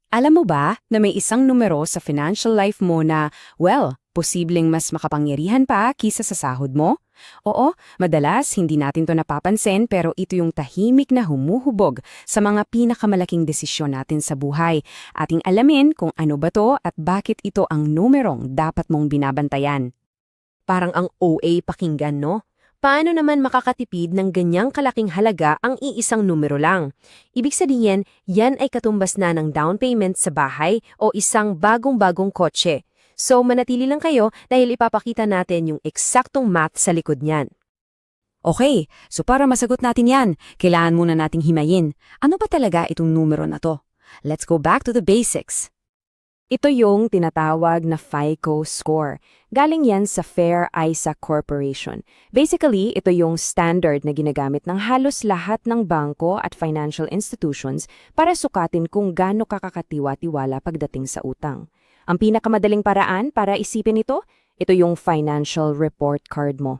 Alam mo ba na may isang numero sa financial life mo na, well, posibleng mas makapangyarihan pa kisa sa sahod mo? Oo, madalas hindi natin to napapansin pero ito yung tahimik na humuhubog sa mga pinakamalaking desisyon natin sa buhay. Ating alamin kung ano ba to at bakit ito ang numerong dapat mong binabantayan. Parang ang OA pakinggan, no? Paano naman makakatipid ng ganyang kalaking halaga ang iisang numero lang? Ibig sabihin, yan ay katumbas na ng down payment sa bahay o isang bagong-bagong kotse. So manatili lang kayo dahil ipapakita natin yung eksaktong math sa likod niyan. Okay, so para masagot natin yan, kailangan muna nating himayin. Ano ba talaga itong numero na to? Let's go back to the basics. Ito yung tinatawag na FICO score. Galing yan sa Fair Isaac Corporation. Basically, ito yung standard na ginagamit ng halos lahat ng bangko at financial institutions para sukatin kung gaano kakakatiwa-tiwala pagdating sa utang. Ang pinakamadaling paraan para isipin ito yung financial report card mo.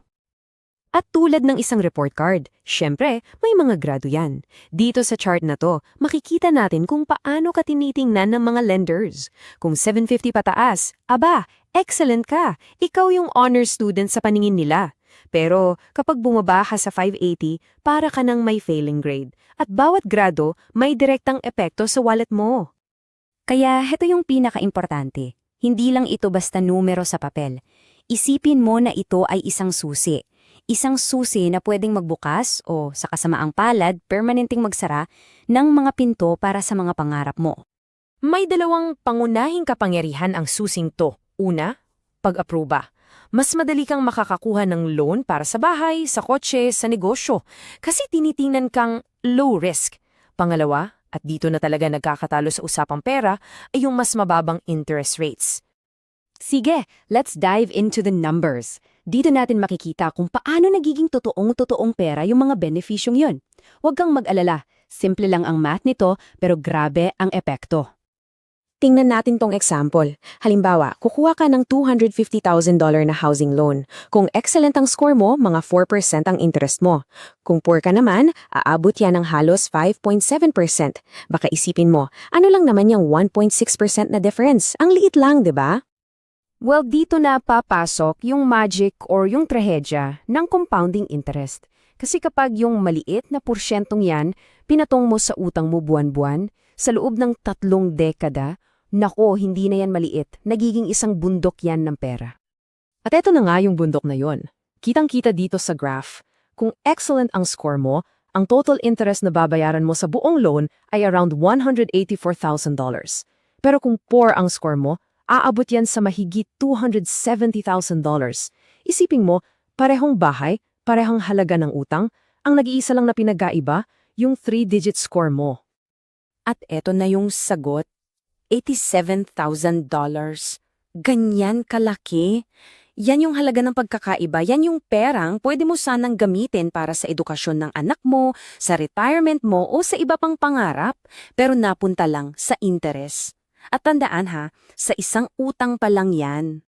At tulad ng isang report card, syempre, may mga grado yan. Dito sa chart na to, makikita natin kung paano ka tinitingnan ng mga lenders. Kung 750 pataas, aba, excellent ka. Ikaw yung honor student sa paningin nila. Pero kapag bumaba ka sa 580, para ka ng may failing grade. At bawat grado, may direktang epekto sa wallet mo. Kaya heto yung pinaka-importante. Hindi lang ito basta numero sa papel. Isipin mo na ito ay isang susi. Isang susi na pwedeng magbukas o sa kasamaang palad, permanenteng magsara ng mga pinto para sa mga pangarap mo. May dalawang pangunahing kapangyarihan ang susing to. Una, pag-aproba. Mas madali kang makakakuha ng loan para sa bahay, sa kotse, sa negosyo. Kasi tinitingnan kang low risk. Pangalawa, at dito na talaga nagkakatalo sa usapang pera, ay yung mas mababang interest rates. Sige, let's dive into the numbers. Dito natin makikita kung paano nagiging totoong pera yung mga benefisyong yun. Huwag kang mag-alala, simple lang ang math nito pero grabe ang epekto. Tingnan natin tong example. Halimbawa, kukuha ka ng $250,000 na housing loan. Kung excellent ang score mo, mga 4% ang interest mo. Kung poor ka naman, aabot yan ng halos 5.7%. Baka isipin mo, ano lang naman yung 1.6% na difference? Ang liit lang, di ba? Well, dito na papasok yung magic or yung trahedya ng compounding interest. Kasi kapag yung maliit na porsyentong yan, pinatong mo sa utang mo buwan-buwan, sa loob ng 3 dekada, nako, hindi na yan maliit, nagiging isang bundok yan ng pera. At eto na nga yung bundok na yon. Kitang-kita dito sa graph. Kung excellent ang score mo, ang total interest na babayaran mo sa buong loan ay around $184,000. Pero kung poor ang score mo, aabot yan sa mahigit $270,000. Isipin mo, parehong bahay, parehong halaga ng utang, ang nag-iisa lang na pinagkaiba, yung 3-digit score mo. At eto na yung sagot, $87,000. Ganyan kalaki. Yan yung halaga ng pagkakaiba, yan yung perang pwede mo sanang gamitin para sa edukasyon ng anak mo, sa retirement mo o sa iba pang pangarap, pero napunta lang sa interest. At tandaan ha, sa isang utang pa lang yan.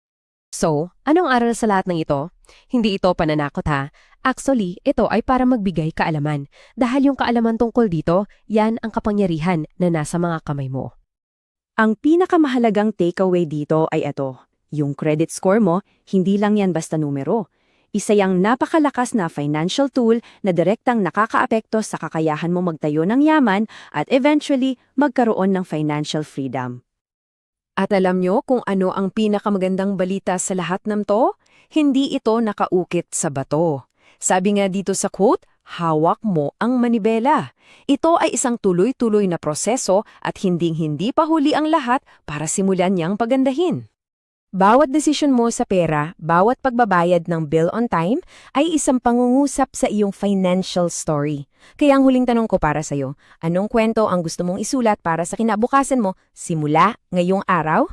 So, anong aral sa lahat ng ito? Hindi ito pananakot ha. Actually, ito ay para magbigay kaalaman. Dahil yung kaalaman tungkol dito, yan ang kapangyarihan na nasa mga kamay mo. Ang pinakamahalagang takeaway dito ay ito. Yung credit score mo, hindi lang yan basta numero. Isa yang napakalakas na financial tool na direktang nakakaapekto sa kakayahan mo magtayo ng yaman at eventually magkaroon ng financial freedom. At alam nyo kung ano ang pinakamagandang balita sa lahat ng to? Hindi ito nakaukit sa bato. Sabi nga dito sa quote, hawak mo ang manibela. Ito ay isang tuloy-tuloy na proseso at hinding-hindi pa huli ang lahat para simulan niyang pagandahin. Bawat desisyon mo sa pera, bawat pagbabayad ng bill on time, ay isang pangungusap sa iyong financial story. Kaya ang huling tanong ko para sa'yo, anong kwento ang gusto mong isulat para sa kinabukasan mo simula ngayong araw?